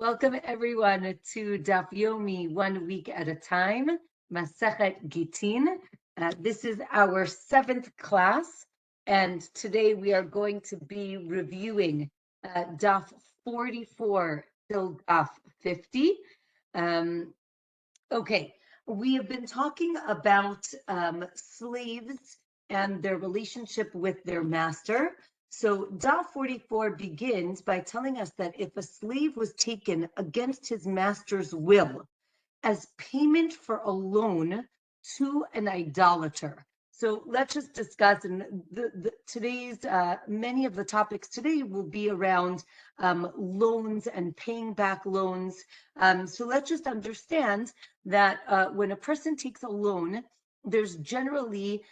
Welcome everyone to Daf Yomi, 1 week at a time, Masechet Gittin. This is our 7th class, and today we are going to be reviewing Daf 44 till Daf 50. Okay, we have been talking about slaves and their relationship with their master. So Daf 44 begins by telling us that if a slave was taken against his master's will as payment for a loan to an idolater. So let's just discuss, and today's many of the topics today will be around loans and paying back loans. So let's just understand that when a person takes a loan, there's generally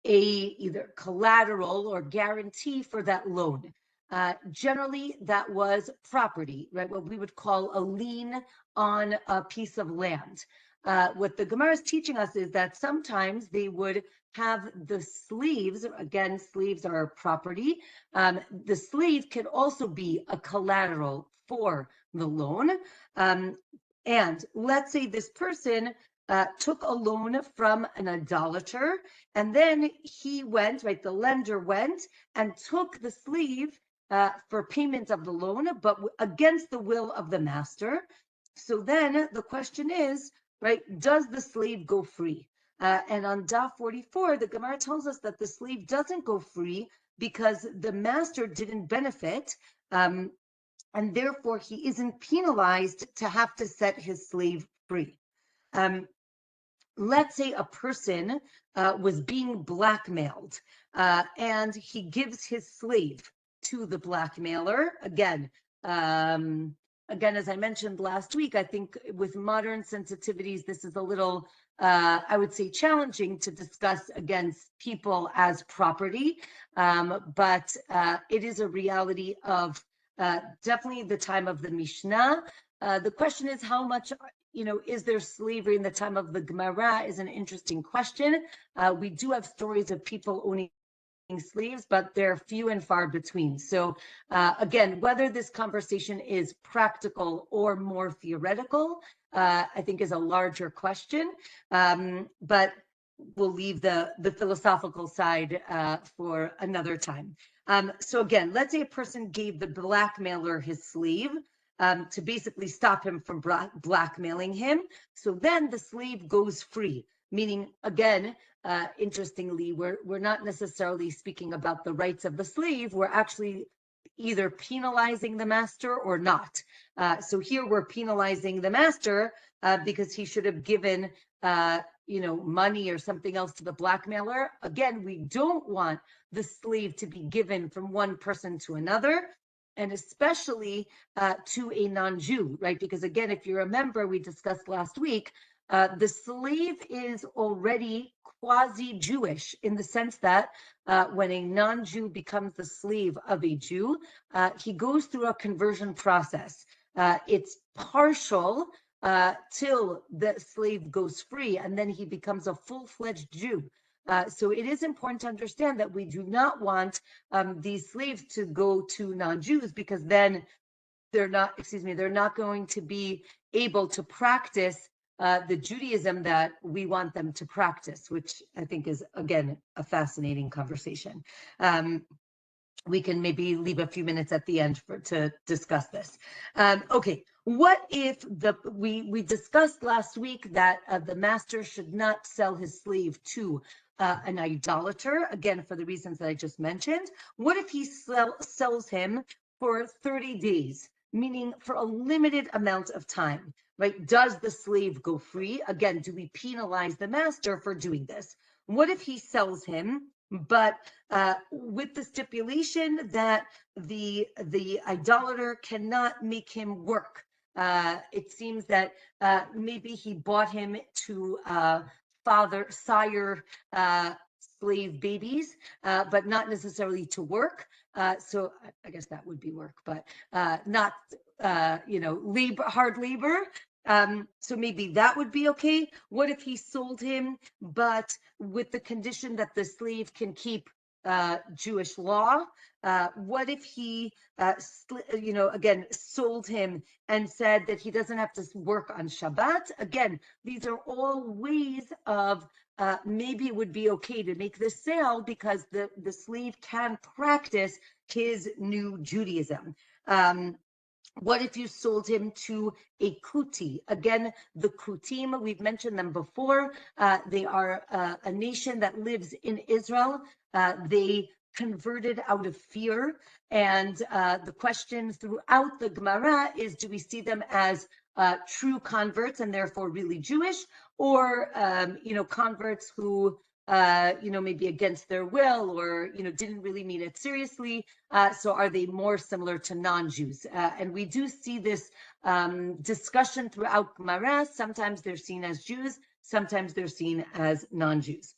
either collateral or guarantee for that loan. Generally, that was property, right? What we would call a lien on a piece of land. What the Gemara is teaching us is that sometimes they would have the sleeves, again, sleeves are property. The slave could also be a collateral for the loan. And let's say this person took a loan from an idolater, and then he went, right, the lender went and took the slave for payment of the loan, but against the will of the master. So then the question is, right, does the slave go free? And on Daf 44, the Gemara tells us that the slave doesn't go free because the master didn't benefit, and therefore he isn't penalized to have to set his slave free. Let's say a person was being blackmailed and he gives his slave to the blackmailer. Again, as I mentioned last week, I think with modern sensitivities, this is a little, I would say, challenging to discuss against people as property, but it is a reality of definitely the time of the Mishnah. The question is how much, is there slavery in the time of the Gemara is an interesting question. We do have stories of people owning slaves, but they're few and far between. So again, whether this conversation is practical or more theoretical, I think is a larger question, but we'll leave the philosophical side for another time. So again, let's say a person gave the blackmailer his slave to basically stop him from blackmailing him. So then the slave goes free, meaning, again, interestingly, we're not necessarily speaking about the rights of the slave. We're actually either penalizing the master or not. So here we're penalizing the master because he should have given money or something else to the blackmailer. Again, we don't want the slave to be given from one person to another, and especially to a non-Jew, right? Because again, if you remember, we discussed last week, the slave is already quasi-Jewish in the sense that when a non-Jew becomes the slave of a Jew, he goes through a conversion process. It's partial till the slave goes free, and then he becomes a full-fledged Jew. So it is important to understand that we do not want these slaves to go to non-Jews, because then they're not going to be able to practice the Judaism that we want them to practice, which I think is, again, a fascinating conversation. We can maybe leave a few minutes at the end to discuss this. Okay, what if we discussed last week that the master should not sell his slave to an idolater, again, for the reasons that I just mentioned. What if he sells him for 30 days, meaning for a limited amount of time, right? Does the slave go free? Again, do we penalize the master for doing this? What if he sells him, but with the stipulation that the idolater cannot make him work? It seems that maybe he bought him to sire slave babies, but not necessarily to work. So I guess that would be work, but not, hard labor. So maybe that would be okay. What if he sold him, but with the condition that the slave can keep Jewish law? What if he, again, sold him and said that he doesn't have to work on Shabbat? Again, these are all ways of maybe it would be okay to make this sale because the slave can practice his new Judaism. What if you sold him to a Kuti? Again, the Kutim, we've mentioned them before. They are a nation that lives in Israel. They converted out of fear. And the question throughout the Gemara is, do we see them as true converts and therefore really Jewish, or converts who maybe against their will, or didn't really mean it seriously? So are they more similar to non-Jews? And we do see this discussion throughout Gemara. Sometimes they're seen as Jews, sometimes they're seen as non-Jews.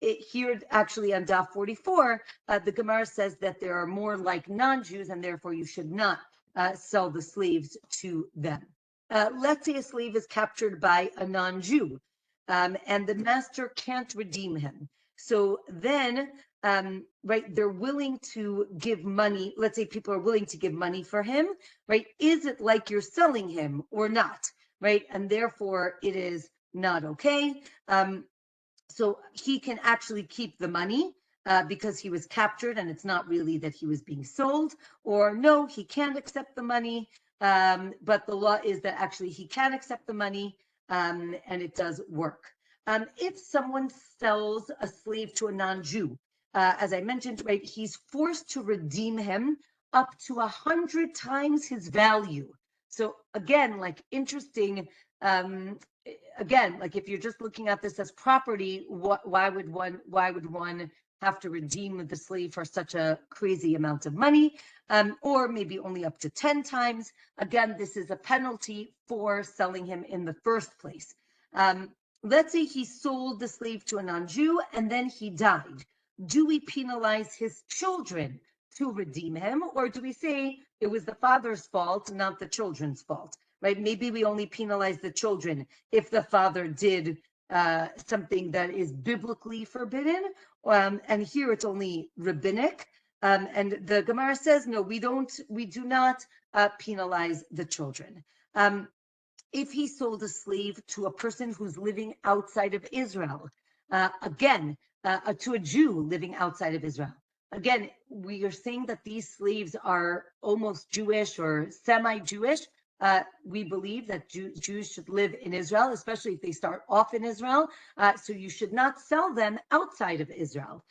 Here, actually, on Daf 44, the Gemara says that there are more like non-Jews, and therefore you should not sell the slaves to them. Let's say a slave is captured by a non-Jew, and the master can't redeem him. So then, they're willing to give money. Let's say people are willing to give money for him, right? Is it like you're selling him or not, right? And therefore it is not okay. So he can actually keep the money because he was captured and it's not really that he was being sold, or no, he can't accept the money. But the law is that actually he can accept the money, and it does work. If someone sells a slave to a non-Jew, as I mentioned, right, he's forced to redeem him up to 100 times his value. So again, like interesting. Again, like if you're just looking at this as property, why would one have to redeem the slave for such a crazy amount of money, or maybe only up to 10 times? Again, this is a penalty for selling him in the first place. Let's say he sold the slave to a non-Jew and then he died. Do we penalize his children to redeem him, or do we say it was the father's fault, not the children's fault? Right? Maybe we only penalize the children if the father did something that is biblically forbidden, and here it's only rabbinic. And the Gemara says, no, we do not penalize the children. If he sold a slave to a person who's living outside of Israel, again, to a Jew living outside of Israel, again, we are saying that these slaves are almost Jewish or semi-Jewish. We believe that Jews should live in Israel, especially if they start off in Israel. So you should not sell them outside of Israel.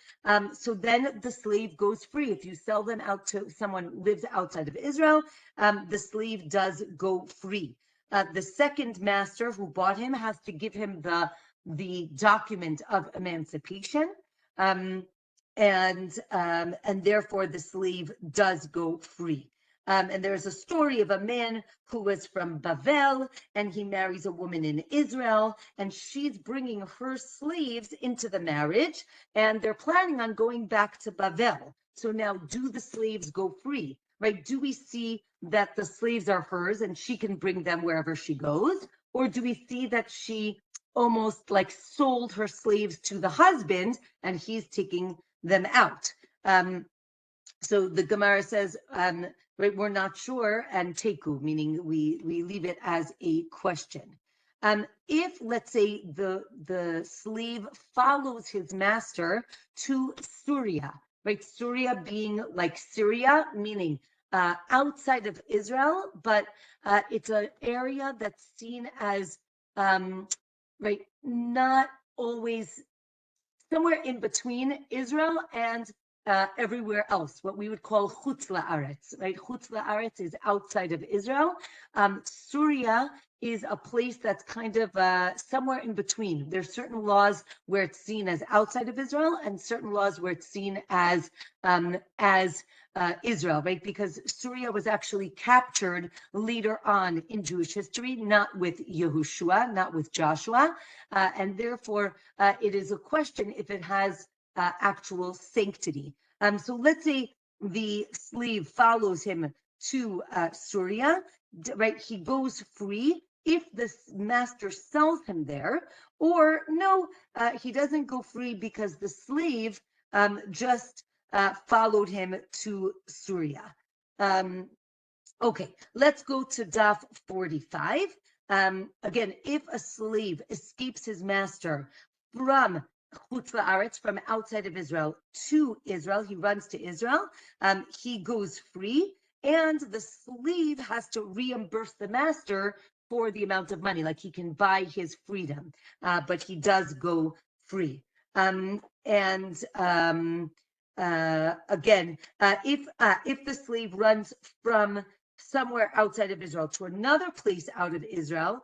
So then the slave goes free. If you sell them out to someone who lives outside of Israel, the slave does go free. The second master who bought him has to give him the document of emancipation. And therefore the slave does go free. And there's a story of a man who was from Bavel, and he marries a woman in Israel, and she's bringing her slaves into the marriage, and they're planning on going back to Bavel. So now, do the slaves go free, right? Do we see that the slaves are hers and she can bring them wherever she goes? Or do we see that she almost like sold her slaves to the husband and he's taking them out? So the Gemara says, right, we're not sure, and teku, meaning we leave it as a question. If, let's say, the slave follows his master to Syria, right? Syria being like Syria, meaning outside of Israel, but it's an area that's seen as, right, not always, somewhere in between Israel and everywhere else, what we would call chutz la'aretz, right? Chutz la'aretz is outside of Israel. Syria is a place that's kind of somewhere in between. There's certain laws where it's seen as outside of Israel, and certain laws where it's seen as Israel, right? Because Syria was actually captured later on in Jewish history, not with Yehoshua, not with Joshua, and therefore it is a question if it has actual sanctity. So let's say the slave follows him to Syria, right? He goes free if the master sells him there, or no, he doesn't go free because the slave just followed him to Syria. Okay, let's go to Daf 45. Again, if a slave escapes his master from Chutz La'aretz, from outside of Israel to Israel, he runs to Israel, he goes free, and the slave has to reimburse the master for the amount of money, like he can buy his freedom, but he does go free. Again, if the slave runs from somewhere outside of Israel to another place out of Israel,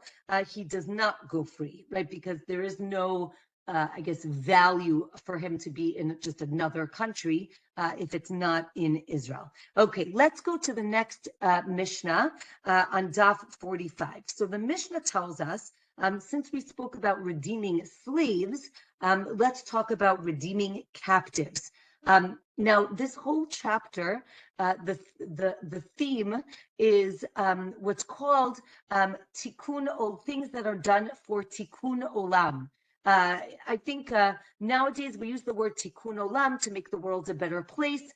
he does not go free, right? Because there is no, I guess, value for him to be in just another country if it's not in Israel. Okay, let's go to the next Mishnah on Daf 45. So the Mishnah tells us, since we spoke about redeeming slaves, let's talk about redeeming captives. Now, this whole chapter, the theme is what's called tikkun, things that are done for tikkun olam. I think nowadays we use the word tikkun olam to make the world a better place.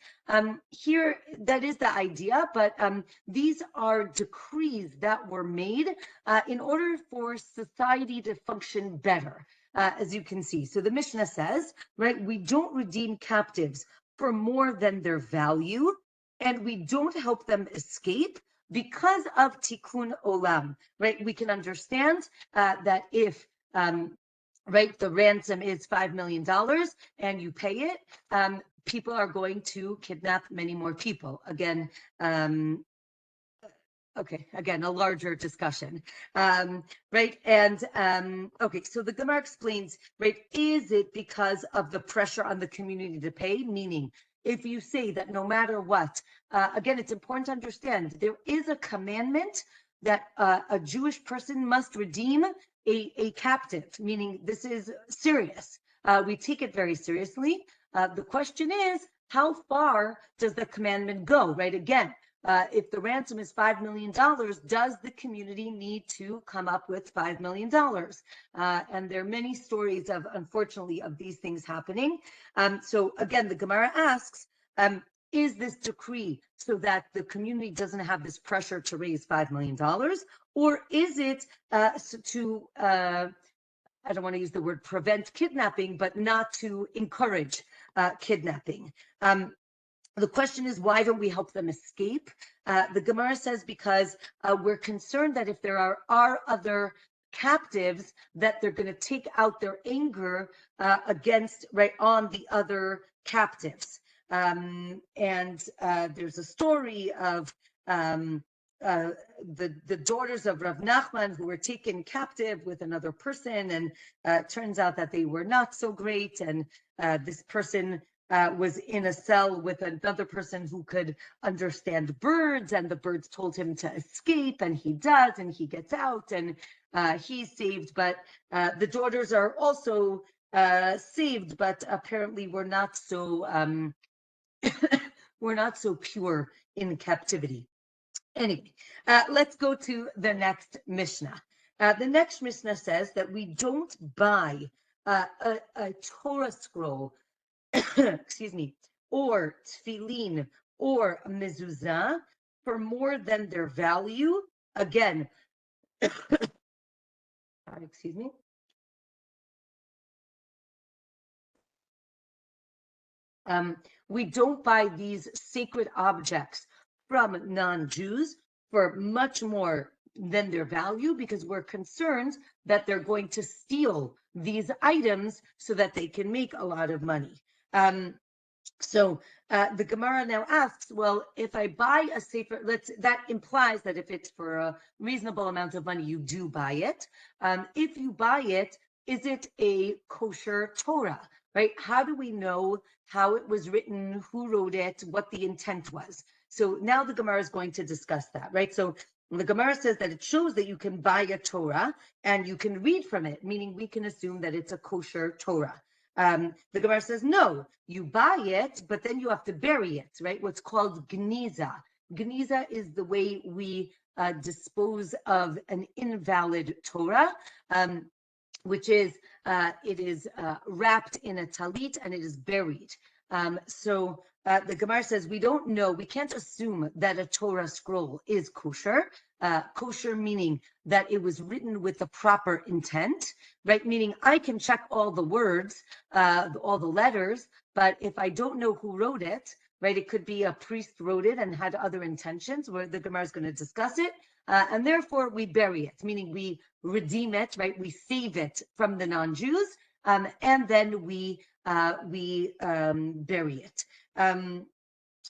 Here, that is the idea, but these are decrees that were made in order for society to function better, as you can see. So the Mishnah says, right, we don't redeem captives for more than their value, and we don't help them escape because of tikkun olam, right? We can understand that if right, the ransom is $5 million and you pay it, people are going to kidnap many more people. Again, okay, again, a larger discussion, right? And okay, so the Gemara explains, right, is it because of the pressure on the community to pay? Meaning, if you say that no matter what, again, it's important to understand there is a commandment that a Jewish person must redeem a captive, meaning this is serious. We take it very seriously. The question is, how far does the commandment go, right? Again, if the ransom is $5 million, does the community need to come up with $5 million? And there are many stories of, unfortunately, of these things happening. So again, the Gemara asks, is this decree so that the community doesn't have this pressure to raise $5 million? Or is it to, I don't want to use the word prevent kidnapping, but not to encourage kidnapping? The question is, why don't we help them escape? The Gemara says because we're concerned that if there are other captives, that they're going to take out their anger against, right, on the other captives. And there's a story of the daughters of Rav Nachman who were taken captive with another person, and it turns out that they were not so great, and this person was in a cell with another person who could understand birds, and the birds told him to escape, and he does, and he gets out, and he's saved. But the daughters are also saved, but apparently were not so we're not so pure in captivity. Anyway, let's go to the next Mishnah. The next Mishnah says that we don't buy a Torah scroll, excuse me, or tefillin or mezuzah for more than their value. Again, excuse me. We don't buy these sacred objects from non-Jews for much more than their value because we're concerned that they're going to steal these items so that they can make a lot of money. So the Gemara now asks, well, if I buy a sefer, that implies that if it's for a reasonable amount of money, you do buy it. If you buy it, is it a kosher Torah, right? How do we know how it was written, who wrote it, what the intent was? So now the Gemara is going to discuss that, right? So the Gemara says that it shows that you can buy a Torah and you can read from it, meaning we can assume that it's a kosher Torah. The Gemara says, no, you buy it, but then you have to bury it, right? What's called gniza. Gniza is the way we dispose of an invalid Torah, which is, it is wrapped in a talit and it is buried. So the Gemara says we don't know, we can't assume that a Torah scroll is kosher. Kosher meaning that it was written with the proper intent, right? Meaning I can check all the words, all the letters, but if I don't know who wrote it, right, it could be a priest wrote it and had other intentions, where the Gemara is going to discuss it, and therefore we bury it, meaning we redeem it, right? We save it from the non-Jews, and then we bury it.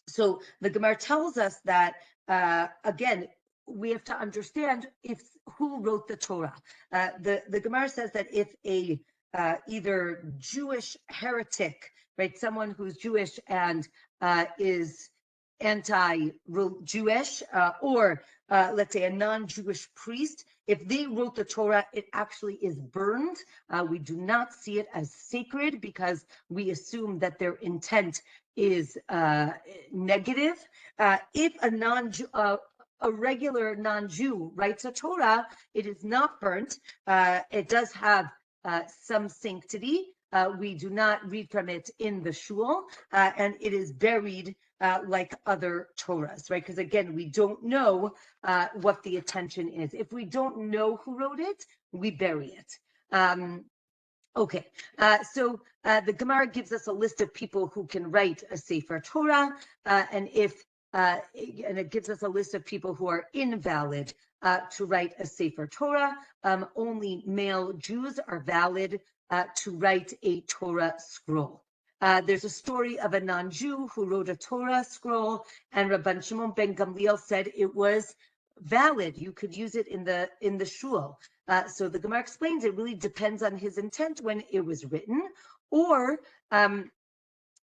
So the Gemara tells us that, again, we have to understand who wrote the Torah. The Gemara says that if a either Jewish heretic, right, someone who's Jewish and is anti-Jewish, or let's say a non-Jewish priest, if they wrote the Torah, it actually is burned. We do not see it as sacred because we assume that their intent is negative. If a regular non-Jew writes a Torah, it is not burnt. It does have some sanctity. We do not read from it in the shul, and it is buried like other Torahs, right? Because again, we don't know what the intention is. If we don't know who wrote it, we bury it. Okay, so the Gemara gives us a list of people who can write a Sefer Torah, and it gives us a list of people who are invalid to write a Sefer Torah. Only male Jews are valid to write a Torah scroll. There's a story of a non-Jew who wrote a Torah scroll, and Rabban Shimon ben Gamliel said it was valid. You could use it in the shul. So the Gemara explains it really depends on his intent when it was written, or on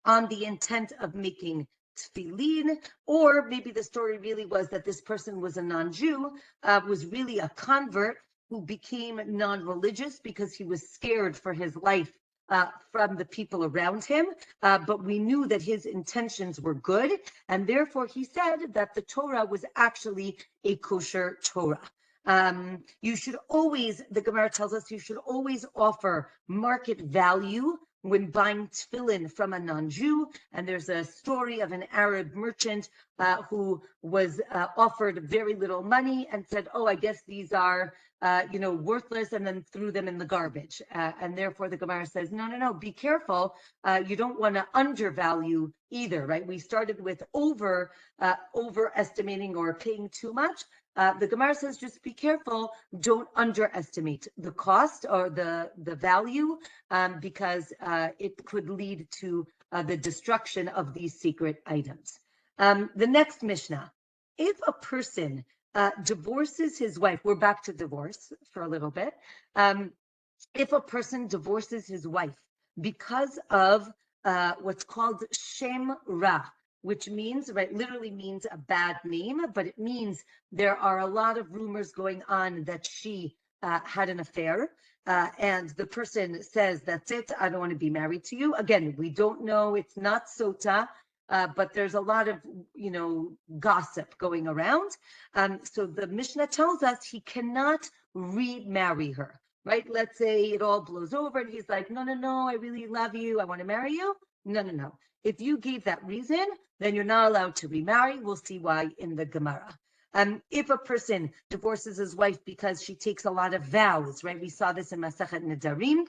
the intent of making tefillin, or maybe the story really was that this person was a non-Jew, was really a convert who became non-religious because he was scared for his life from the people around him, but we knew that his intentions were good, and therefore he said that the Torah was actually a kosher Torah. You should always, the Gemara tells us, you should always offer market value when buying tefillin from a non-Jew. And there's a story of an Arab merchant who was offered very little money and said, oh, I guess these are worthless, and then threw them in the garbage. And therefore the Gemara says, no, be careful. You don't want to undervalue either, right? We started with overestimating or paying too much. The Gemara says, just be careful, don't underestimate the cost or the value, because it could lead to the destruction of these secret items. The next Mishnah, if a person divorces his wife, we're back to divorce for a little bit. If a person divorces his wife because of what's called shem ra, which means, right, literally means a bad name, but it means there are a lot of rumors going on that she had an affair, and the person says, that's it, I don't want to be married to you. Again, we don't know, it's not sota, but there's a lot of, gossip going around. So the Mishnah tells us he cannot remarry her, right? Let's say it all blows over and he's like, no, I really love you, I want to marry you. No. If you gave that reason, then you're not allowed to remarry. We'll see why in the Gemara. If a person divorces his wife because she takes a lot of vows, right? We saw this in Masachet Nedarim.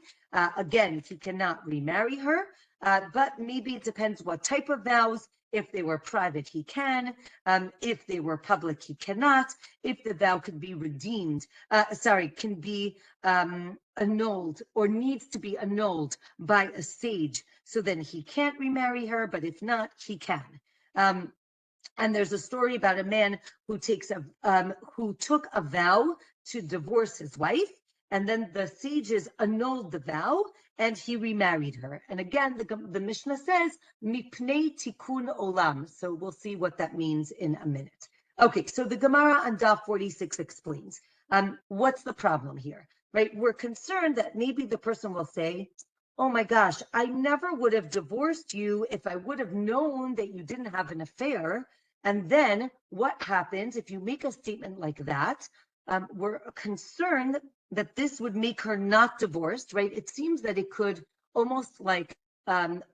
Again, he cannot remarry her, but maybe it depends what type of vows. If they were private, he can. If they were public, he cannot. If the vow could be redeemed, can be annulled or needs to be annulled by a sage, so then he can't remarry her, but if not, he can. And there's a story about a man who took a vow to divorce his wife, and then the sages annulled the vow, and he remarried her. And again, the Mishnah says, mipnei tikkun olam. So we'll see what that means in a minute. Okay, so the Gemara on Daf 46 explains, what's the problem here, right? We're concerned that maybe the person will say, oh my gosh, I never would have divorced you if I would have known that you didn't have an affair. And then what happens if you make a statement like that? We're concerned that this would make her not divorced, right? It seems that it could almost like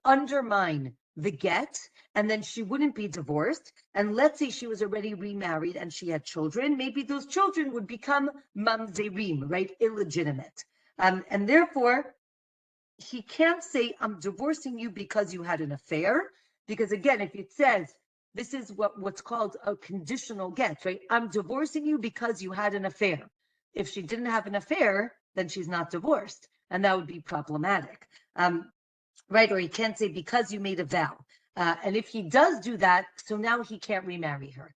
undermine the get, and then she wouldn't be divorced. And let's say she was already remarried and she had children, maybe those children would become mamzerim, right? Illegitimate. And therefore, he can't say, I'm divorcing you because you had an affair. Because again, if it says, this is what's called a conditional get, right? I'm divorcing you because you had an affair. If she didn't have an affair, then she's not divorced. And that would be problematic. Right? Or he can't say because you made a vow. And if he does do that, so now he can't remarry her.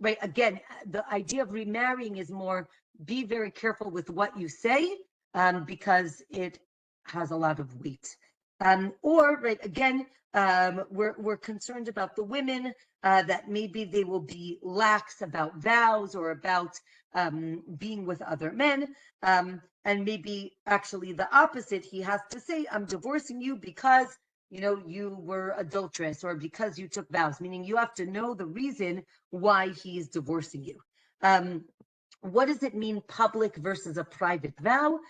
Right? Again, the idea of remarrying is more, be very careful with what you say, because it has a lot of weight. Or, right, again, we're concerned about the women, that maybe they will be lax about vows or about being with other men. And maybe actually the opposite, he has to say, I'm divorcing you because, you were adulterous or because you took vows, meaning you have to know the reason why he is divorcing you. What does it mean, public versus a private vow?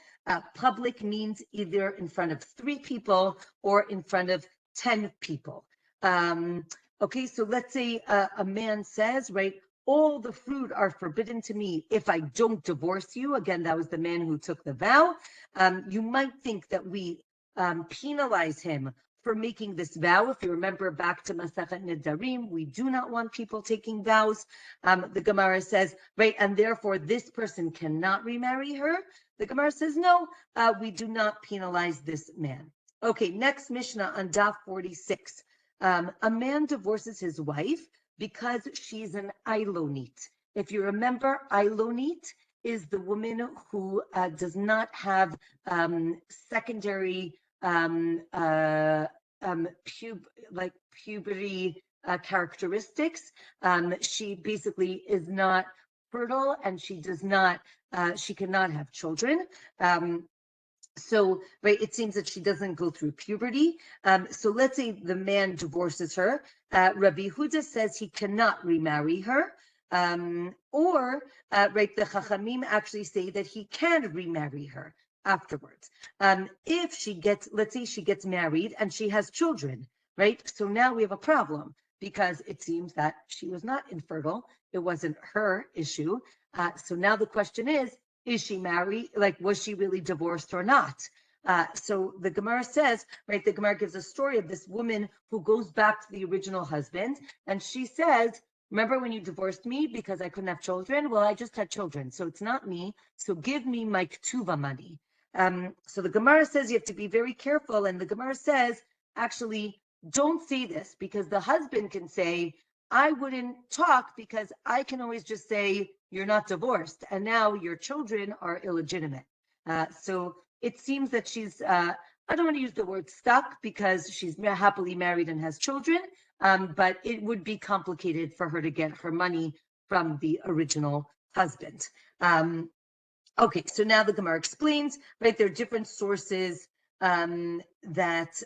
Public means either in front of 3 people or in front of 10 people. Okay, so let's say a man says, right, all the fruit are forbidden to me if I don't divorce you. Again, that was the man who took the vow. You might think that we penalize him for making this vow. If you remember back to Masachet Nedarim, we do not want people taking vows. The Gemara says, right, and therefore this person cannot remarry her. The Gemara says, no, we do not penalize this man. Okay, next Mishnah on Daf 46. A man divorces his wife because she's an Ilonit. If you remember, Ilonit is the woman who does not have secondary puberty characteristics. She basically is not fertile and she cannot have children. So, right, it seems that she doesn't go through puberty. So let's say the man divorces her. Rabbi Huda says he cannot remarry her. Or, right, the Chachamim actually say that he can remarry her afterwards. If she gets, let's say she gets married and she has children, right? So now we have a problem because it seems that she was not infertile. It wasn't her issue. So now the question is she married? Like, was she really divorced or not? So the Gemara says, right, the Gemara gives a story of this woman who goes back to the original husband, and she says, remember when you divorced me because I couldn't have children? Well, I just had children, so it's not me. So give me my ktuva money. So the Gemara says you have to be very careful, and the Gemara says, actually, don't say this because the husband can say, I wouldn't talk because I can always just say, you're not divorced, and now your children are illegitimate. So it seems that she's, I don't want to use the word stuck because she's happily married and has children, but it would be complicated for her to get her money from the original husband. Okay, so now the Gemara explains, right, there are different sources that,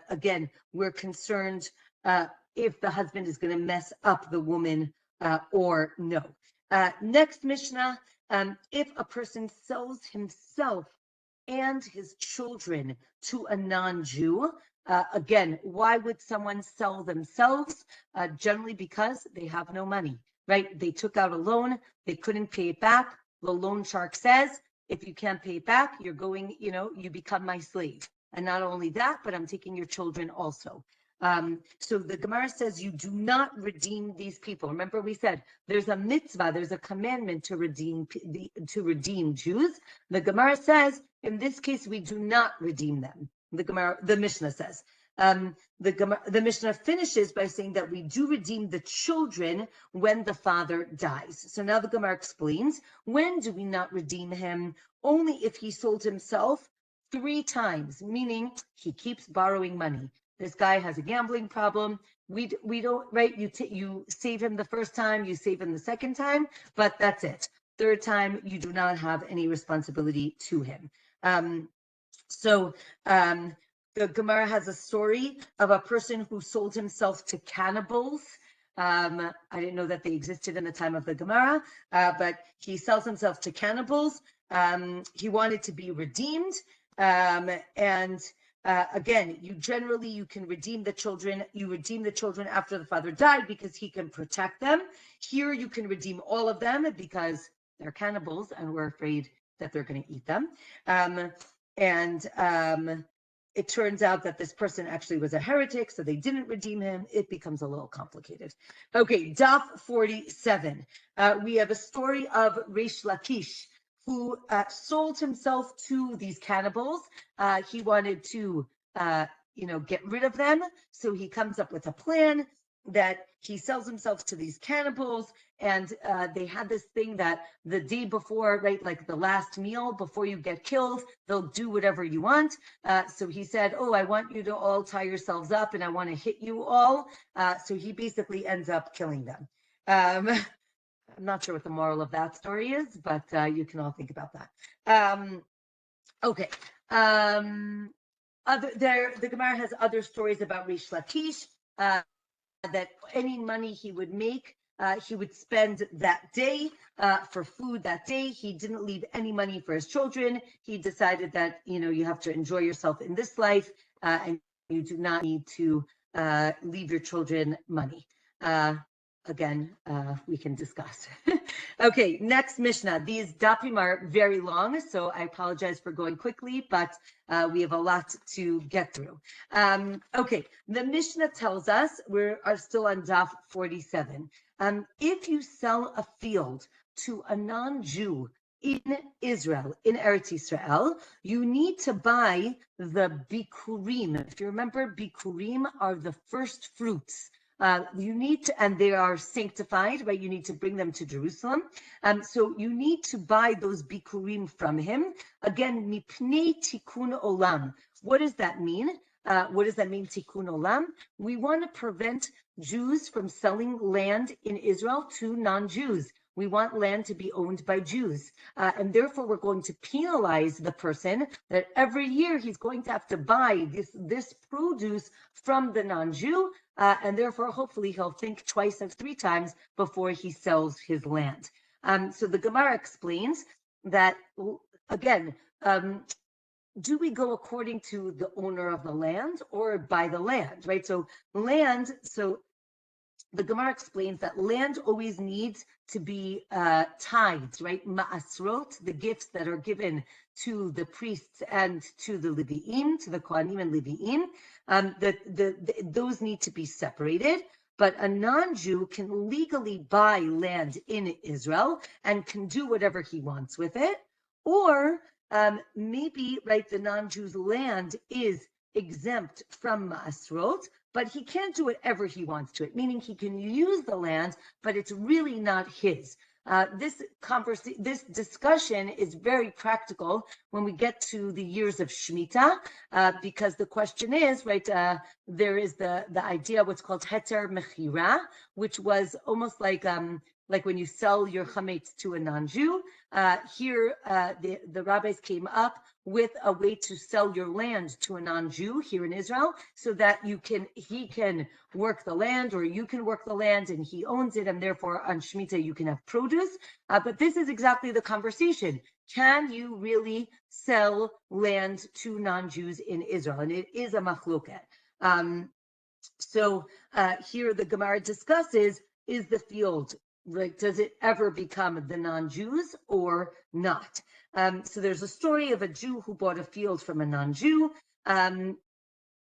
again, we're concerned if the husband is going to mess up the woman or no. Next Mishnah, if a person sells himself and his children to a non-Jew, again, why would someone sell themselves? Generally because they have no money, right? They took out a loan, they couldn't pay it back. The loan shark says, if you can't pay it back, you're going, you become my slave. And not only that, but I'm taking your children also. So the Gemara says you do not redeem these people. Remember, we said there's a mitzvah, there's a commandment to redeem Jews. The Gemara says in this case we do not redeem them. The Mishnah says. The Mishnah finishes by saying that we do redeem the children when the father dies. So now the Gemara explains, when do we not redeem him? Only if he sold himself 3 times, meaning he keeps borrowing money. This guy has a gambling problem. We don't, right? You save him the first time, you save him the second time, but that's it. 3rd time, you do not have any responsibility to him. The Gemara has a story of a person who sold himself to cannibals. I didn't know that they existed in the time of the Gemara, but he sells himself to cannibals. He wanted to be redeemed, and Again, you can redeem the children. You redeem the children after the father died because he can protect them. Here you can redeem all of them because they're cannibals and we're afraid that they're going to eat them. It turns out that this person actually was a heretic, so they didn't redeem him. It becomes a little complicated. Okay, Daf 47. We have a story of Reish Lakish, who sold himself to these cannibals. He wanted to, get rid of them. So he comes up with a plan that he sells himself to these cannibals. And they had this thing that the day before, right, like the last meal before you get killed, they'll do whatever you want. So he said, oh, I want you to all tie yourselves up and I want to hit you all. So he basically ends up killing them. I'm not sure what the moral of that story is, but you can all think about that. Okay. The Gemara has other stories about Reish Lakish, that any money he would make, he would spend that day for food that day. He didn't leave any money for his children. He decided that, you have to enjoy yourself in this life and you do not need to leave your children money. Again, we can discuss. Okay, next Mishnah. These dapim are very long, so I apologize for going quickly, but we have a lot to get through. Okay, the Mishnah tells us, we are still on Daf 47. If you sell a field to a non-Jew in Israel, in Eretz Israel, you need to buy the bikurim. If you remember, bikurim are the first fruits. You need to, and they are sanctified, right? You need to bring them to Jerusalem. So you need to buy those bikurim from him. Again, mipnei tikkun olam. What does that mean? What does that mean, tikkun olam? We want to prevent Jews from selling land in Israel to non-Jews. We want land to be owned by Jews. And therefore, we're going to penalize the person that every year he's going to have to buy this produce from the non-Jew. And therefore, hopefully, he'll think twice or three times before he sells his land. So the Gemara explains that, again, do we go according to the owner of the land or by the land, right? So the Gemara explains that land always needs to be tithed, right? Ma'asrot, the gifts that are given to the priests and to the Levi'im, to the Kohanim and Levi'im, those need to be separated. But a non-Jew can legally buy land in Israel and can do whatever he wants with it. Or maybe, right, the non-Jew's land is exempt from Ma'asrot, but he can't do whatever he wants to it, meaning he can use the land, but it's really not his. This discussion is very practical when we get to the years of Shemitah, because the question is, right, there is the idea what's called heter mechira, which was almost like when you sell your chametz to a non-Jew. Here, the rabbis came up with a way to sell your land to a non-Jew here in Israel, so that he can work the land, or you can work the land, and he owns it, and therefore on Shemitah you can have produce. But this is exactly the conversation. Can you really sell land to non-Jews in Israel? And it is a machloket. So here the Gemara discusses, is the field, right, does it ever become the non-Jews or not? So there's a story of a Jew who bought a field from a non-Jew.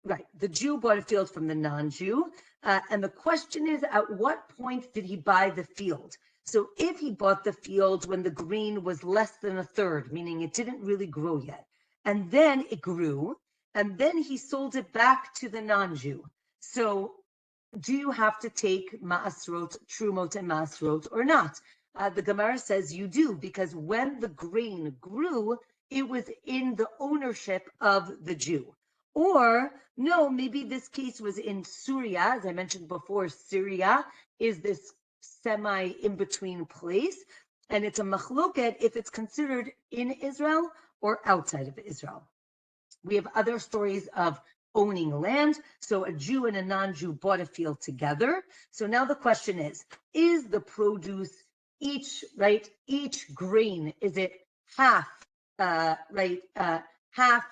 Right, the Jew bought a field from the non-Jew. And the question is, at what point did he buy the field? So if he bought the field when the grain was less than a third, meaning it didn't really grow yet, and then it grew, and then he sold it back to the non-Jew. So do you have to take ma'asrot, trumot, and ma'asrot or not? The Gemara says you do, because when the grain grew, it was in the ownership of the Jew. Or no, maybe this case was in Syria. As I mentioned before, Syria is this semi-in-between place, and it's a machloket if it's considered in Israel or outside of Israel. We have other stories of owning land. So a Jew and a non-Jew bought a field together. So now the question is the produce each grain, is it half, half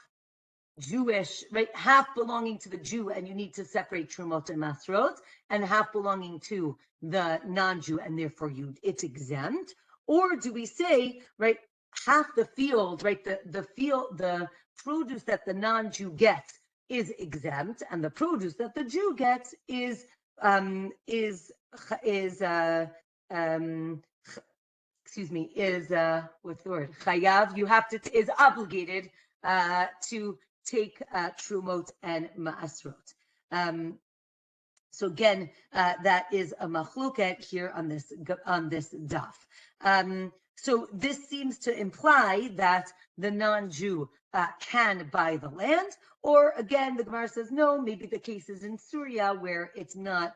Jewish, right? Half belonging to the Jew, and you need to separate Trumot and Masrot, and half belonging to the non-Jew, and therefore it's exempt? Or do we say, right, half the field, right, the produce that the non-Jew gets is exempt, and the produce that the Jew gets is um, what's the word? Chayav. You have to is obligated to take trumot and maasrot. So again, that is a machloket here on this daf. So this seems to imply that the non-Jew can buy the land, or again, the Gemara says no. Maybe the case is in Syria where it's not.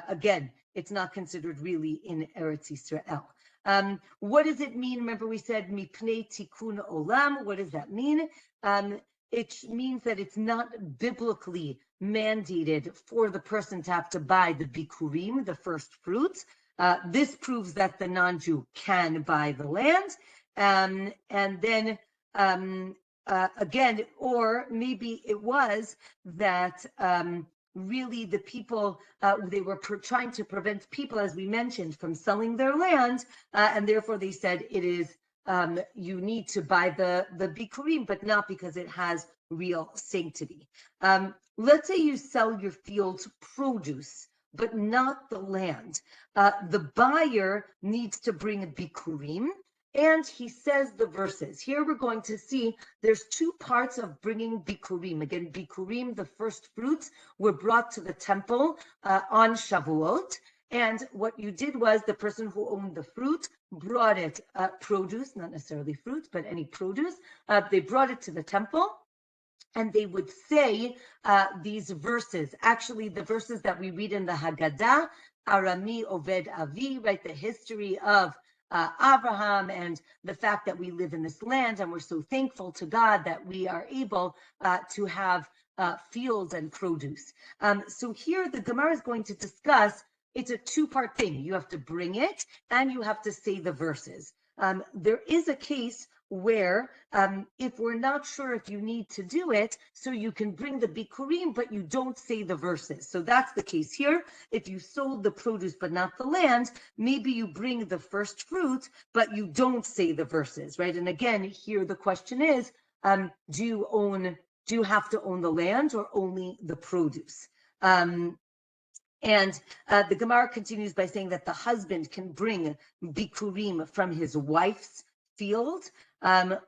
Again, it's not considered really in Eretz Yisrael. What does it mean? Remember, we said mipnei tikkun olam. What does that mean? It means that it's not biblically mandated for the person to have to buy the bikurim, the first fruits. This proves that the non-Jew can buy the land. And then again, or maybe it was that really the people, they were trying to prevent people, as we mentioned, from selling their land, and therefore they said it is you need to buy the bikurim, but not because it has real sanctity. Let's say you sell your field's produce, but not the land. The buyer needs to bring a bikurim, and he says the verses. Here we're going to see there's two parts of bringing bikurim. Again, bikurim, the first fruits, were brought to the temple on Shavuot. And what you did was the person who owned the fruit brought it, produce, not necessarily fruit, but any produce. They brought it to the temple, and they would say these verses. Actually, the verses that we read in the Haggadah, Arami Oved Avi, right? The history of Abraham and the fact that we live in this land, and we're so thankful to God that we are able to have fields and produce. So here the Gemara is going to discuss, it's a two-part thing. You have to bring it and you have to say the verses. There is a case where if we're not sure if you need to do it, so you can bring the bikurim, but you don't say the verses. So that's the case here. If you sold the produce but not the land, maybe you bring the first fruit, but you don't say the verses, right? And again, here the question is, do you have to own the land or only the produce? And the Gemara continues by saying that the husband can bring bikurim from his wife's field,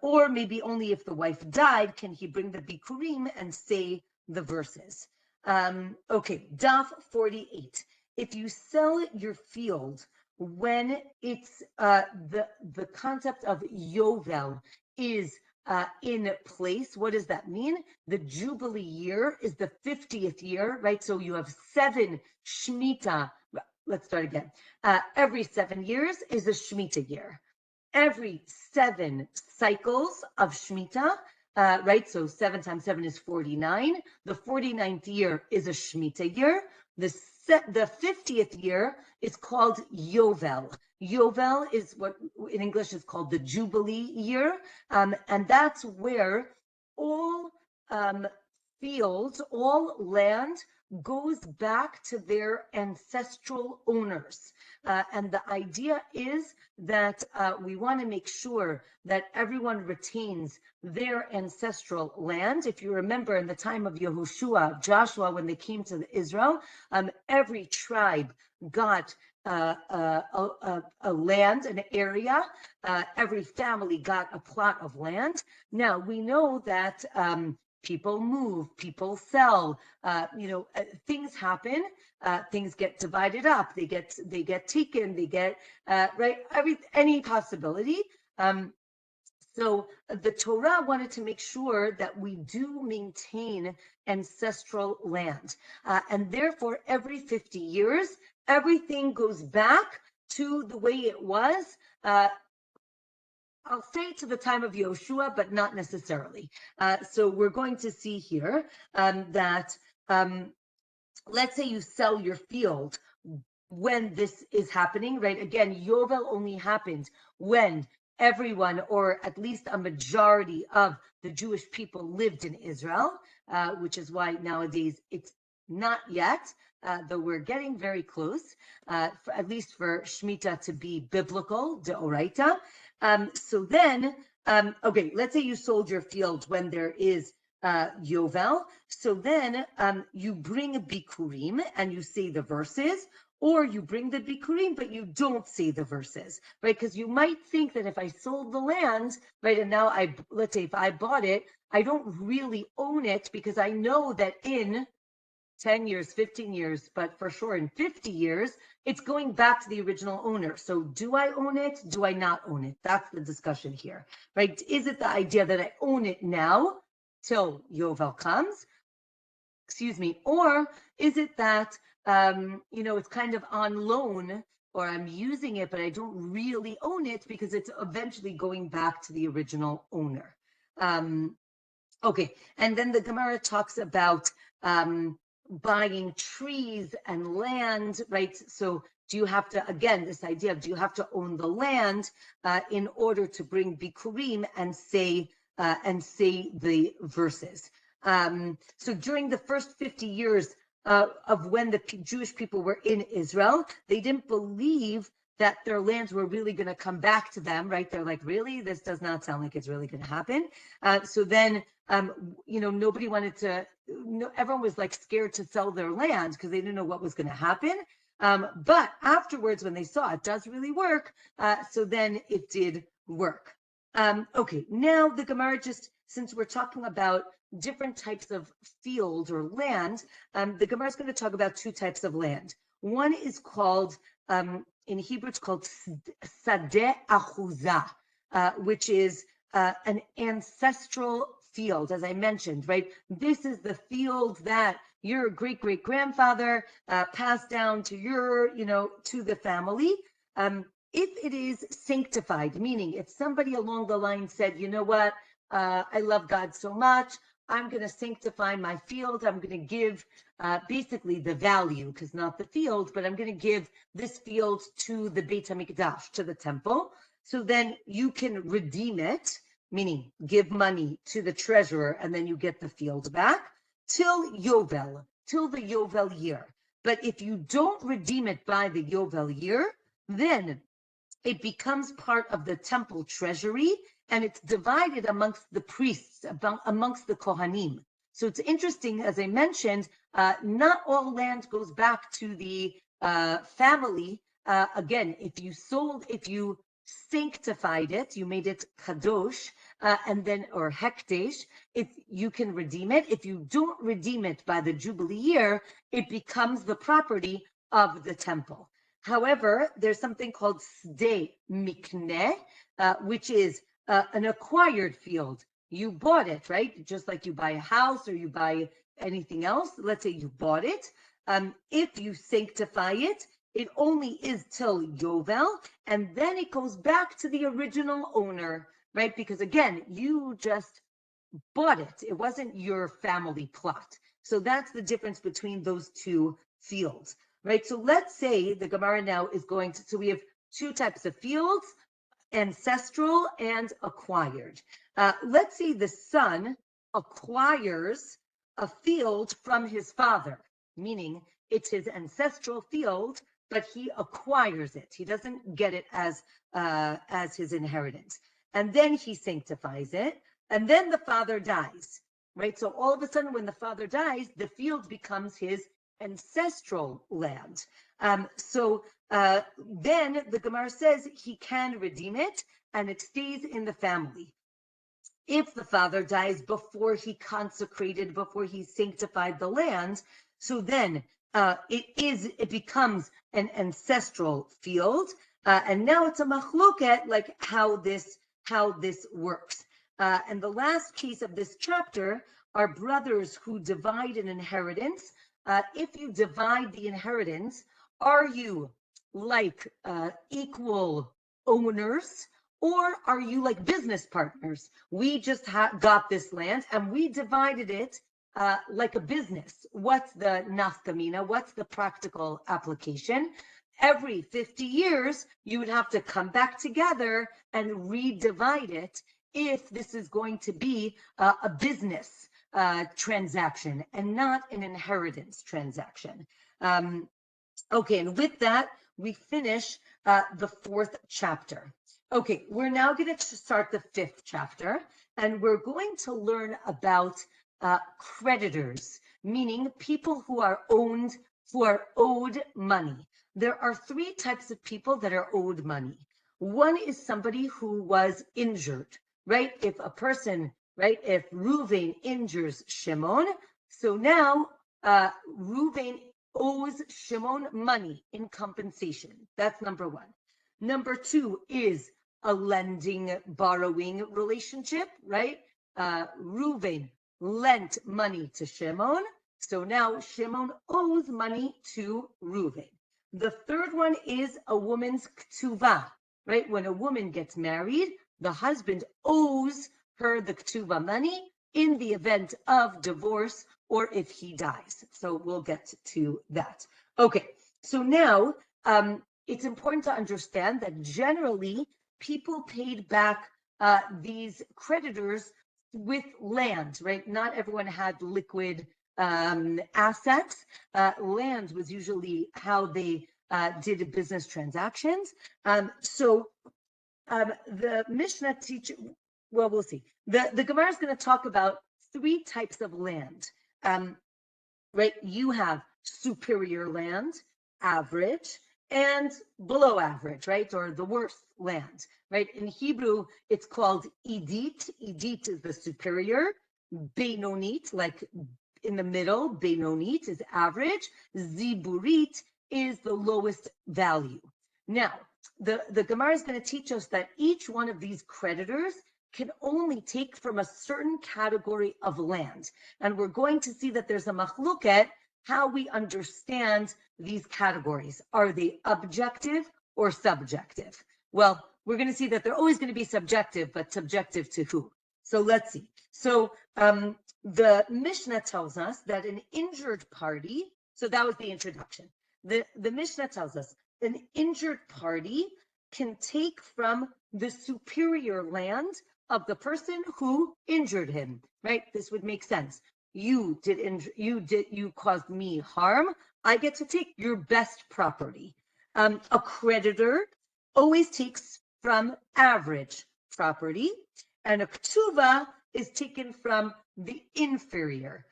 or maybe only if the wife died can he bring the bikurim and say the verses. Okay, daf 48. If you sell your field when it's the concept of yovel is in place, what does that mean? The Jubilee year is the 50th year, right? So you have 7 Shemitah. Let's start again. Every 7 years is a Shemitah year. Every 7 cycles of Shemitah, right? So 7 times 7 is 49. The 49th year is a Shemitah year. The 50th year is called Yovel. Yovel is what in English is called the Jubilee year. And that's where all fields, all land goes back to their ancestral owners. And the idea is that we want to make sure that everyone retains their ancestral land. If you remember in the time of Yehoshua, Joshua, when they came to Israel, every tribe got a land, an area. Every family got a plot of land. Now, we know that people move, people sell, things happen, things get divided up, they get taken, they get, right, any possibility. So the Torah wanted to make sure that we do maintain ancestral land. And therefore, every 50 years, everything goes back to the way it was. I'll say to the time of Yehoshua, but not necessarily. So we're going to see here that let's say you sell your field when this is happening, right? Again, Yovel only happened when everyone, or at least a majority of the Jewish people lived in Israel, which is why nowadays it's not yet, though we're getting very close, at least for Shemitah to be biblical, deoraita. So then, okay, let's say you sold your field when there is Yovel. So then you bring a Bikurim and you say the verses, or you bring the Bikurim, but you don't say the verses, right? Because you might think that if I sold the land, right, and now let's say if I bought it, I don't really own it because I know that in 10 years, 15 years, but for sure in 50 years, it's going back to the original owner. So do I own it? Do I not own it? That's the discussion here, right? Is it the idea that I own it now till Yovel comes? Excuse me. Or is it that, it's kind of on loan, or I'm using it, but I don't really own it because it's eventually going back to the original owner. Okay, and then the Gemara talks about buying trees and land, right? So do you have to, again, this idea of do you have to own the land in order to bring Bikurim and say the verses? So during the first 50 years of when the Jewish people were in Israel, they didn't believe that their lands were really going to come back to them, right? They're like, really? This does not sound like it's really going to happen. So then, nobody wanted to, everyone was like scared to sell their land because they didn't know what was going to happen. But afterwards, when they saw it does really work, so then it did work. Okay, now the Gemara, just since we're talking about different types of field or land, the Gemara is going to talk about two types of land. One is called, in Hebrew, it's called Sadeh Achuzah, which is an ancestral field, as I mentioned, right? This is the field that your great-great-grandfather passed down to to the family. If it is sanctified, meaning if somebody along the line said, you know what, I love God so much, I'm going to sanctify my field. I'm going to give basically the value, because not the field, but I'm going to give this field to the Beit HaMikdash, to the temple. So then you can redeem it, meaning give money to the treasurer, and then you get the field back till Yovel, till the Yovel year. But if you don't redeem it by the Yovel year, then it becomes part of the temple treasury, and it's divided amongst the priests, amongst the Kohanim. So it's interesting, as I mentioned, not all land goes back to the family. Again, if you sanctified it, you made it kadosh, or hekdesh, if you can redeem it. If you don't redeem it by the Jubilee year, it becomes the property of the temple. However, there's something called sde mikneh, which is an acquired field. You bought it, right? Just like you buy a house or you buy anything else. Let's say you bought it. If you sanctify it, it only is till Yovel, and then it goes back to the original owner, right? Because again, you just bought it. It wasn't your family plot. So that's the difference between those two fields, right? So let's say the Gemara now is going to, so we have two types of fields, ancestral and acquired. Let's say the son acquires a field from his father, meaning it's his ancestral field, but he acquires it. He doesn't get it as his inheritance. And then he sanctifies it, and then the father dies, right? So all of a sudden, when the father dies, the field becomes his ancestral land. So then the Gemara says he can redeem it, and it stays in the family. If the father dies before he consecrated, before he sanctified the land, so then it becomes an ancestral field, and now it's a machloket, like how this works. And the last case of this chapter are brothers who divide an inheritance. If you divide the inheritance, are you like equal owners, or are you like business partners? We just got this land and we divided it like a business. What's the nafkamina? What's the practical application? every 50 years, you would have to come back together and redivide it if this is going to be a business transaction and not an inheritance transaction. Okay, and with that, we finish the 4th chapter. Okay, we're now going to start the 5th chapter, and we're going to learn about creditors, meaning people who are owed money. There are 3 types of people that are owed money. One is somebody who was injured, right? If a person, right, if Reuven injures Shimon, so now Reuven owes Shimon money in compensation. That's number 1. Number 2 is a lending-borrowing relationship, right? Reuven lent money to Shimon, so now Shimon owes money to Reuven. The third one is a woman's ktuva, right? When a woman gets married, the husband owes her the ktuva money in the event of divorce or if he dies. So we'll get to that. Okay, so now it's important to understand that generally people paid back these creditors with land, right? Not everyone had liquid assets. Land was usually how they did business transactions. So the Mishnah teaches, well, we'll see. The Gemara is going to talk about 3 types of land. Right? You have superior land, average, and below average, right? Or the worst land, right? In Hebrew, it's called idit. Idit is the superior. Beinonit, like in the middle, Beinonit is average. Ziburit is the lowest value. Now, the Gemara is going to teach us that each one of these creditors can only take from a certain category of land. And we're going to see that there's a machluket how we understand these categories. Are they objective or subjective? Well, we're going to see that they're always going to be subjective, but subjective to who? So let's see. So the Mishnah tells us that an injured party, so that was the introduction. The Mishnah tells us an injured party can take from the superior land of the person who injured him, right? This would make sense. You caused me harm. I get to take your best property. A creditor always takes from average property, and a ktuva is taken from the inferior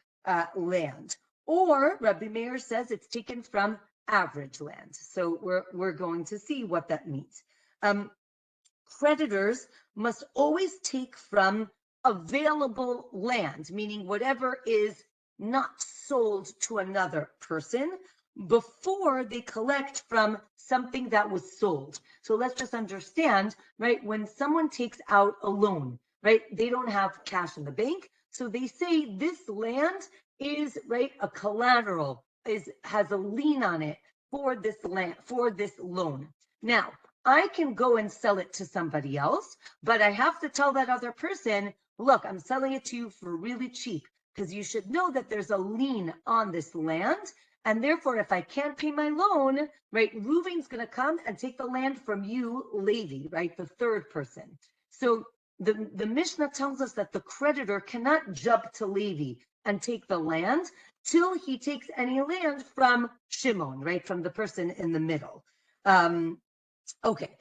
land. Or Rabbi Meir says it's taken from average land. So we're going to see what that means. Creditors must always take from available land, meaning whatever is not sold to another person, before they collect from something that was sold. So let's just understand, right? When someone takes out a loan, right? They don't have cash in the bank. So they say this land is, right, a collateral, has a lien on it for this land, for this loan. Now, I can go and sell it to somebody else, but I have to tell that other person, look, I'm selling it to you for really cheap because you should know that there's a lien on this land. And therefore, if I can't pay my loan, right, Reuven's going to come and take the land from you, Levi, right, the third person. So the Mishnah tells us that the creditor cannot jump to Levi and take the land till he takes any land from Shimon, right, from the person in the middle. Okay.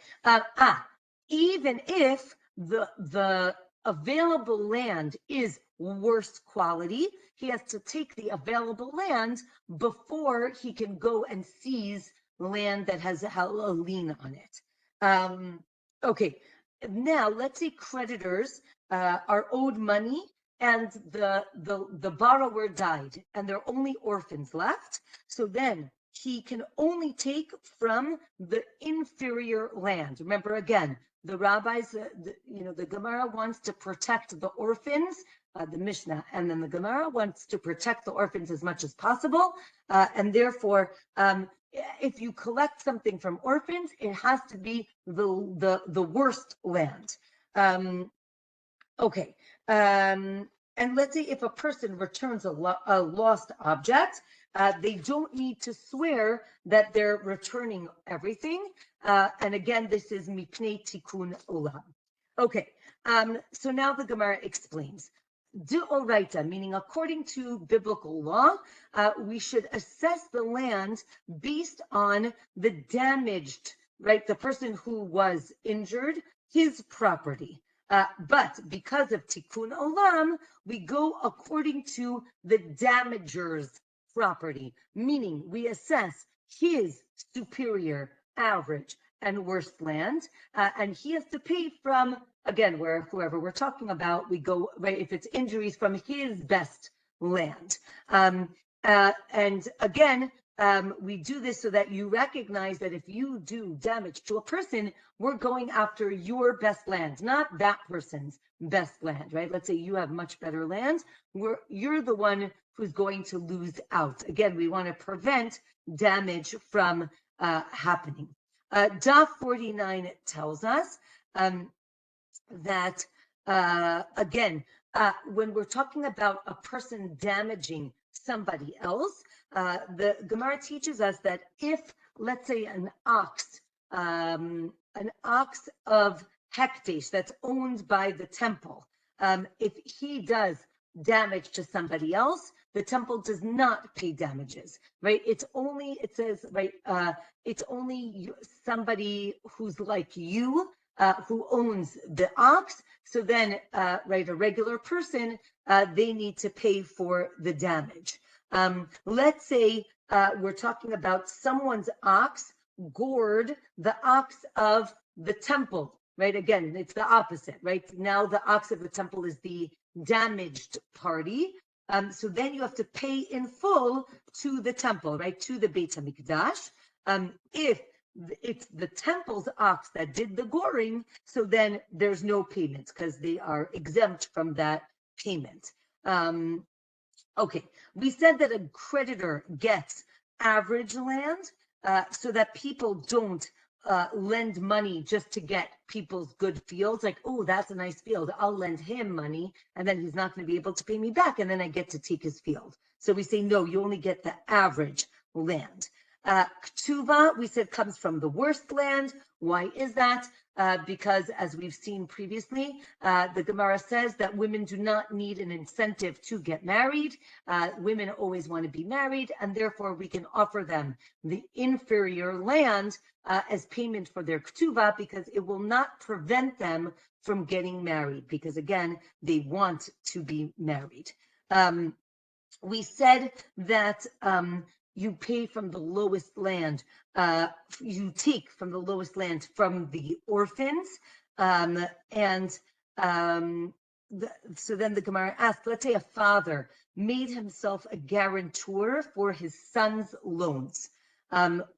Even if the available land is worse quality, he has to take the available land before he can go and seize land that has a lien on it. Okay. Now let's say creditors are owed money and the borrower died and there are only orphans left. So then he can only take from the inferior land. Remember, again, the rabbis, the Gemara wants to protect the orphans, the Mishnah, and then the Gemara wants to protect the orphans as much as possible. And therefore, if you collect something from orphans, it has to be the worst land. Okay. And let's say if a person returns a lost object, They don't need to swear that they're returning everything. And again, this is mipnei tikkun olam. Okay, so now the Gemara explains. Deoraita, meaning according to biblical law, we should assess the land based on the damaged, right? The person who was injured, his property. But because of tikkun olam, we go according to the damager's property, meaning we assess his superior, average, and worst land, and he has to pay from, again, where whoever we're talking about, we go, right, if it's injuries, from his best land. And again, we do this so that you recognize that if you do damage to a person, we're going after your best land, not that person's best land, right? Let's say you have much better land. You're the one who's going to lose out. Again, we want to prevent damage from happening. Daf 49 tells us that, again, when we're talking about a person damaging somebody else, the Gemara teaches us that if, let's say, an ox of hekdesh that's owned by the temple, if he does damage to somebody else, the temple does not pay damages, right? It's only, it says, right, it's only somebody who's like you, who owns the ox. So then, right, a regular person, they need to pay for the damage. Let's say we're talking about someone's ox gored the ox of the temple, right? Again, it's the opposite, right? Now the ox of the temple is the damaged party. So then you have to pay in full to the temple, right? To the Beit HaMikdash. If it's the temple's ox that did the goring, so then there's no payment because they are exempt from that payment. Okay, we said that a creditor gets average land so that people don't lend money just to get people's good fields. Like, oh, that's a nice field, I'll lend him money, and then he's not going to be able to pay me back, and then I get to take his field. So we say, no, you only get the average land. Ktuva, we said, comes from the worst land. Why is that? Because as we've seen previously, the Gemara says that women do not need an incentive to get married. Women always want to be married, and therefore we can offer them the inferior land as payment for their ktuva, because it will not prevent them from getting married, because again, they want to be married. We said that you pay from the lowest land, you take from the lowest land from the orphans. So then the Gemara asked, let's say a father made himself a guarantor for his son's loans,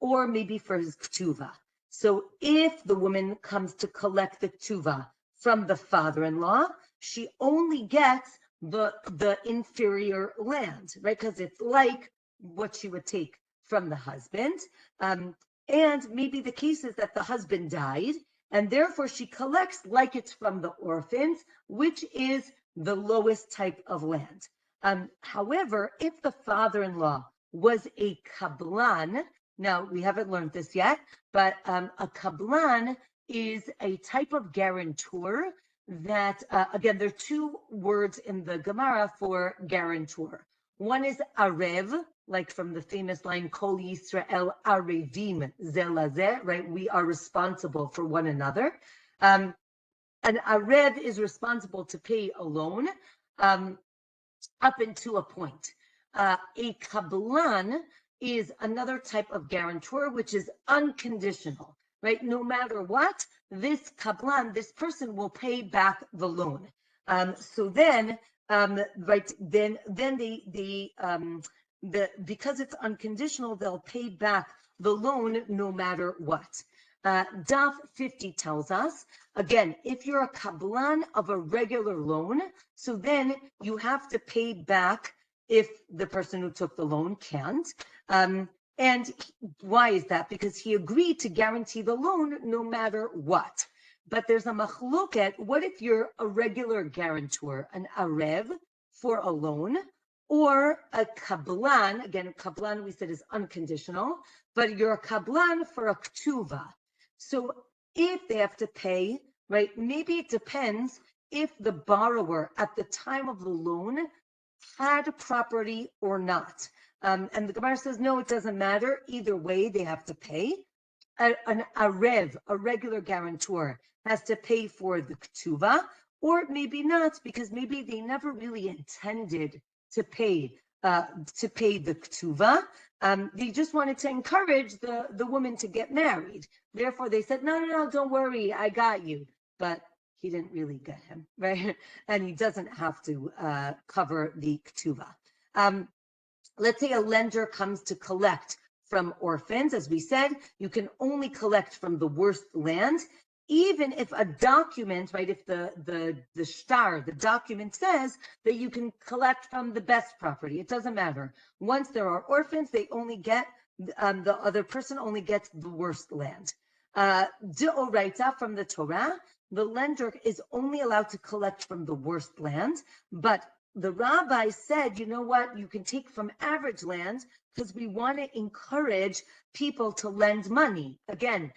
or maybe for his ktuva. So if the woman comes to collect the ktuva from the father-in-law, she only gets the inferior land, right? Because it's like what she would take from the husband. And maybe the case is that the husband died, and therefore she collects like it's from the orphans, which is the lowest type of land. However, if the father-in-law was a kablan, now we haven't learned this yet, but a kablan is a type of guarantor that, again, there are two words in the Gemara for guarantor. One is arev, like from the famous line, Kol Yisrael arevim ze lazeh, right? We are responsible for one another. An arev is responsible to pay a loan up until a point. A kablan is another type of guarantor, which is unconditional, right? No matter what, this kablan, this person will pay back the loan. So then, right, then because it's unconditional, they'll pay back the loan no matter what. Daf 50 tells us, again, if you're a kablan of a regular loan, so then you have to pay back if the person who took the loan can't. And why is that? Because he agreed to guarantee the loan no matter what. But there's a machloket. What if you're a regular guarantor, an arev for a loan, or a kablan. Again, kablan we said is unconditional, but you're a kablan for a ktuva. So if they have to pay, right, maybe it depends if the borrower at the time of the loan had property or not. And the Gemara says, no, it doesn't matter. Either way, they have to pay. A rev, a regular guarantor, has to pay for the ktuva, or maybe not, because maybe they never really intended to pay the ktuva. They just wanted to encourage the woman to get married. Therefore, they said, no, don't worry, I got you. But he didn't really get him, right? And he doesn't have to cover the ktuva. Let's say a lender comes to collect from orphans. As we said, you can only collect from the worst land, even if a document, right, if the shtar, the document says that you can collect from the best property. It doesn't matter. Once there are orphans, they only get, the other person only gets the worst land. D'oraita, from the Torah, the lender is only allowed to collect from the worst land, but the rabbi said, you know what, you can take from average land because we want to encourage people to lend money. Again,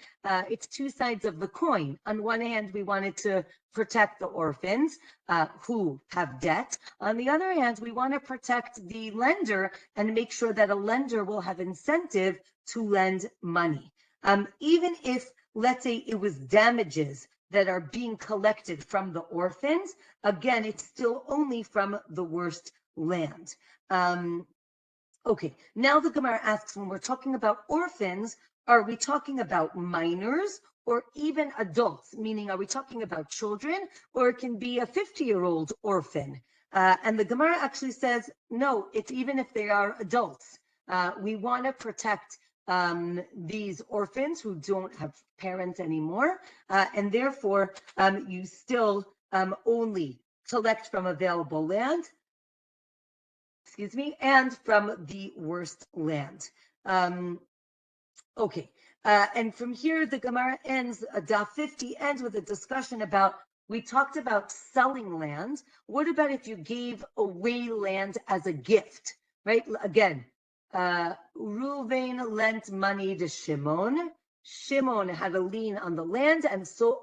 it's two sides of the coin. On one hand, we wanted to protect the orphans who have debt. On the other hand, we want to protect the lender and make sure that a lender will have incentive to lend money. Even if, let's say, it was damages that are being collected from the orphans, again, it's still only from the worst land. Okay, now the Gemara asks, when we're talking about orphans, are we talking about minors or even adults? Meaning, are we talking about children, or it can be a 50-year-old orphan? And the Gemara actually says, no, it's even if they are adults. We want to protect these orphans who don't have parents anymore, and therefore you still only collect from available land, and from the worst land. Okay, and from here the Gemara ends, Daf 50 ends with a discussion about, we talked about selling land. What about if you gave away land as a gift, right? Again, Reuven lent money to Shimon. Shimon had a lien on the land, and so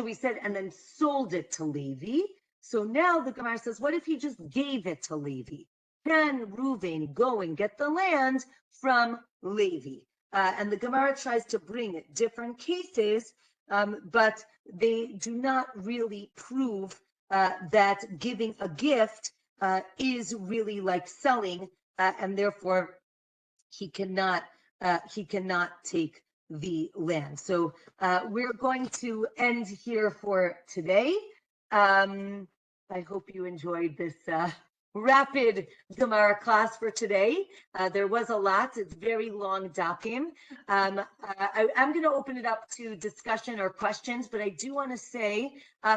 we said, and then sold it to Levi. So now the Gemara says, what if he just gave it to Levi? Can Reuven go and get the land from Levi? And the Gemara tries to bring different cases, but they do not really prove that giving a gift is really like selling, and therefore he cannot take the land. So we're going to end here for today. I hope you enjoyed this rapid Gemara class for today. There was a lot. It's very long dakim. I'm going to open it up to discussion or questions, but I do want to say,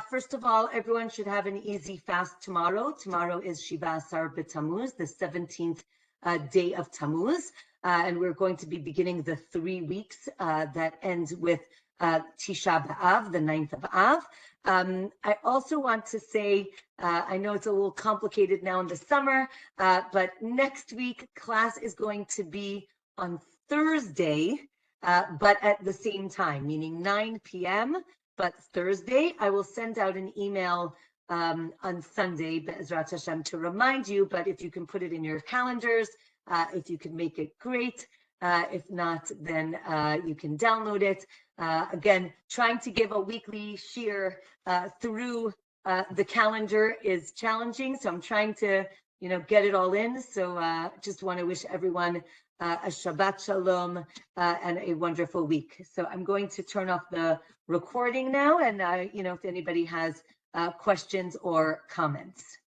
first of all, everyone should have an easy fast tomorrow. Tomorrow is Shiva Asar B'Tammuz, the 17th day of Tammuz, and we're going to be beginning the 3 weeks that ends with Tisha B'Av, the 9th of Av. I also want to say, I know it's a little complicated now in the summer, but next week class is going to be on Thursday, but at the same time, meaning 9 p.m., but Thursday. I will send out an email on Sunday, Be'ezrat Hashem, to remind you, but if you can put it in your calendars, if you can make it, great. If not, then you can download it. Again, trying to give a weekly shir through the calendar is challenging, so I'm trying to, get it all in. So just want to wish everyone a Shabbat Shalom and a wonderful week. So I'm going to turn off the recording now, and if anybody has questions or comments.